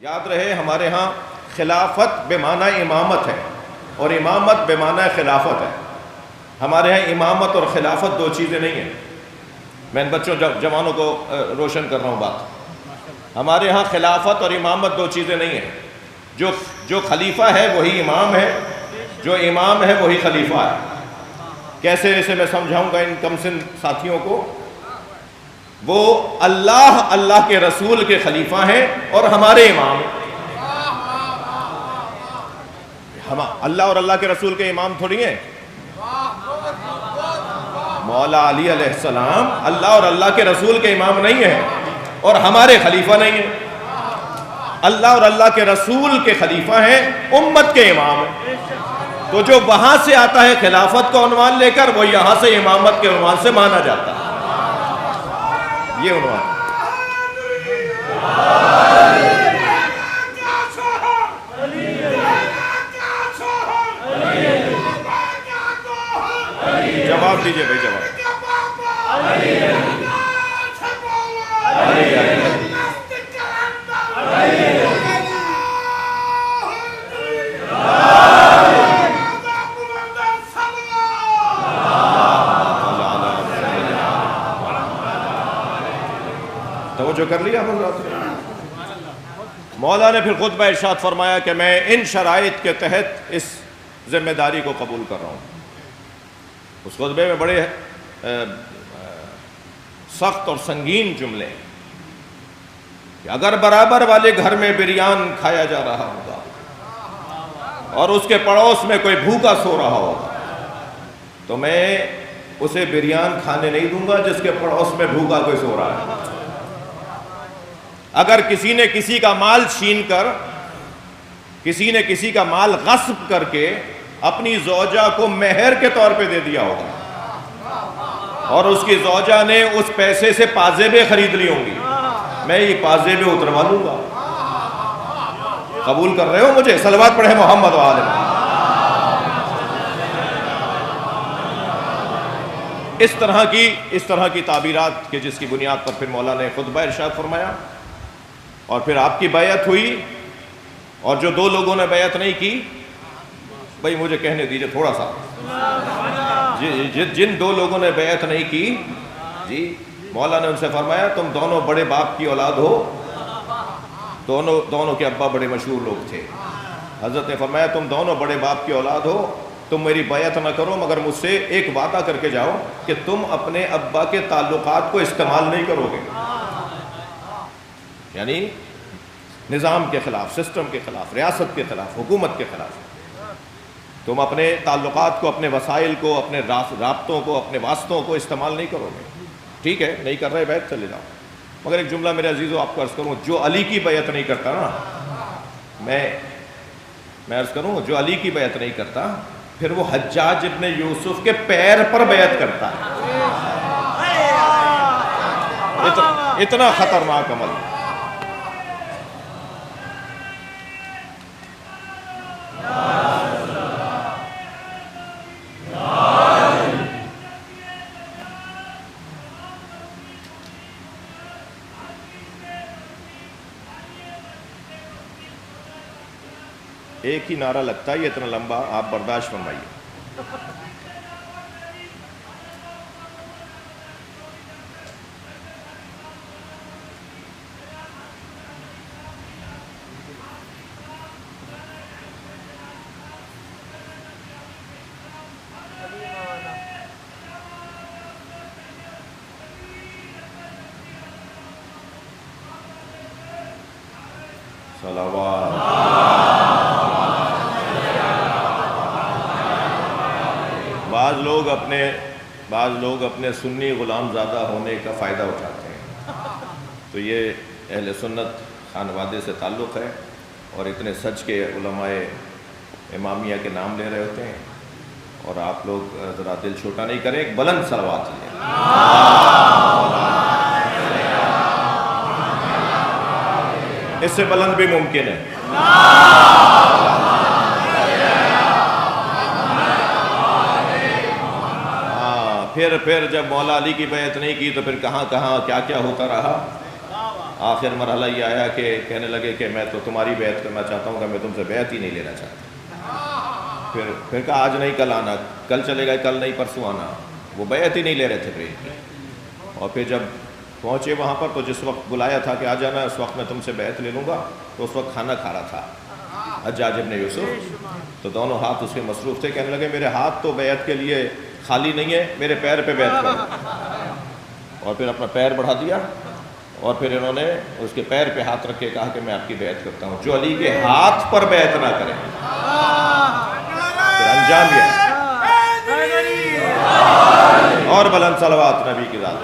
یاد رہے ہمارے ہاں خلافت بے معنی امامت ہے اور امامت بے معنی خلافت ہے. ہمارے ہاں امامت اور خلافت دو چیزیں نہیں ہیں. میں ان بچوں جوانوں کو روشن کر رہا ہوں بات. ہمارے ہاں خلافت اور امامت دو چیزیں نہیں ہیں. جو خلیفہ ہے وہی امام ہے، جو امام ہے وہی خلیفہ ہے. کیسے اسے میں سمجھاؤں گا ان کم سن ساتھیوں کو؟ وہ اللہ کے رسول کے خلیفہ ہیں اور ہمارے امام. اللہ اور اللہ کے رسول کے امام تھوڑی ہیں. مولا علی علیہ السلام اللہ اور اللہ کے رسول کے امام نہیں ہیں اور ہمارے خلیفہ نہیں ہیں. اللہ اور اللہ کے رسول کے خلیفہ ہیں، امت کے امام ہیں. تو جو وہاں سے آتا ہے خلافت کو عنوان لے کر، وہ یہاں سے امامت کے عنوان سے مانا جاتا ہے. یہ عنوان جواب دیجئے بھائی، جواب. توجہ کر لیا حضرات نے؟ مولا نے پھر خطبہ ارشاد فرمایا کہ میں ان شرائط کے تحت اس ذمہ داری کو قبول کر رہا ہوں. اس خطبے میں بڑے سخت اور سنگین جملے ہیں کہ اگر برابر والے گھر میں بریان کھایا جا رہا ہوگا اور اس کے پڑوس میں کوئی بھوکا سو رہا ہوگا تو میں اسے بریان کھانے نہیں دوں گا جس کے پڑوس میں بھوکا کوئی سو رہا ہے. اگر کسی نے کسی کا مال چھین کر، کسی نے کسی کا مال غصب کر کے اپنی زوجہ کو مہر کے طور پہ دے دیا ہوگا اور اس کی زوجہ نے اس پیسے سے پازیبیں خرید لی ہوں گی، میں یہ پازیبیں اتروا لوں گا. قبول کر رہے ہو مجھے؟ صلوات پڑھے محمد وآلہ محمد. اس طرح کی تعبیرات کہ جس کی بنیاد پر پھر مولا نے خطبہ ارشاد فرمایا اور پھر آپ کی بیعت ہوئی. اور جو دو لوگوں نے بیعت نہیں کی، بھائی مجھے کہنے دیجئے تھوڑا سا، جن دو لوگوں نے بیعت نہیں کی، جی مولا نے ان سے فرمایا تم دونوں بڑے باپ کی اولاد ہو، دونوں کے ابا بڑے مشہور لوگ تھے. حضرت نے فرمایا تم دونوں بڑے باپ کی اولاد ہو، تم میری بیعت نہ کرو مگر مجھ سے ایک وعدہ کر کے جاؤ کہ تم اپنے ابا کے تعلقات کو استعمال نہیں کرو گے. یعنی نظام کے خلاف، سسٹم کے خلاف، ریاست کے خلاف، حکومت کے خلاف تم اپنے تعلقات کو، اپنے وسائل کو، اپنے رابطوں کو، اپنے واسطوں کو استعمال نہیں کرو گے. ٹھیک ہے، نہیں کر رہے بیعت، چلے جاؤ. مگر ایک جملہ میرے عزیزو آپ کو عرض کروں، جو علی کی بیعت نہیں کرتا نا، میں عرض کروں جو علی کی بیعت نہیں کرتا پھر وہ حجاج ابن یوسف کے پیر پر بیعت کرتا ہے. اتنا خطرناک عمل. ایک ہی نعرہ لگتا ہے، یہ اتنا لمبا، آپ برداشت فرمائیے. صلوات. بعض لوگ اپنے سنی غلام زادہ ہونے کا فائدہ اٹھاتے ہیں. تو یہ اہل سنت خانوادے سے تعلق ہے اور اتنے سچ کے علماء امامیہ کے نام لے رہے ہوتے ہیں اور آپ لوگ ذرا دل چھوٹا نہیں کریں، ایک بلند صلوات لیں. اس سے بلند بھی ممکن ہے. پھر جب مولا علی کی بیعت نہیں کی تو پھر کہاں کیا ہوتا رہا. آخر مرحلہ یہ آیا کہ کہنے لگے کہ میں تو تمہاری بیعت کرنا چاہتا ہوں کہ میں تم سے بیعت ہی نہیں لینا چاہتا. پھر کہا آج نہیں کل آنا, کل چلے گئے کل نہیں پرسوں آنا. وہ بیعت ہی نہیں لے رہے تھے پھر کی. اور پھر جب پہنچے وہاں پر تو جس وقت بلایا تھا کہ آ جانا اس وقت میں تم سے بیعت لے لوں گا, تو اس وقت کھانا کھا رہا تھا حجاج ابن یوسف. تو دونوں ہاتھ اس کے مصروف تھے. کہنے لگے میرے ہاتھ تو بیعت کے لیے خالی نہیں ہے, میرے پیر پہ بیعت کرو. اور پھر اپنا پیر بڑھا دیا اور پھر انہوں نے اس کے پیر پہ ہاتھ رکھ کے کہا کہ میں آپ کی بیعت کرتا ہوں. جو علی کے ہاتھ پر بیعت نہ کرے پھر انجام یہ. اور بلند صلوات نبی کی ذات.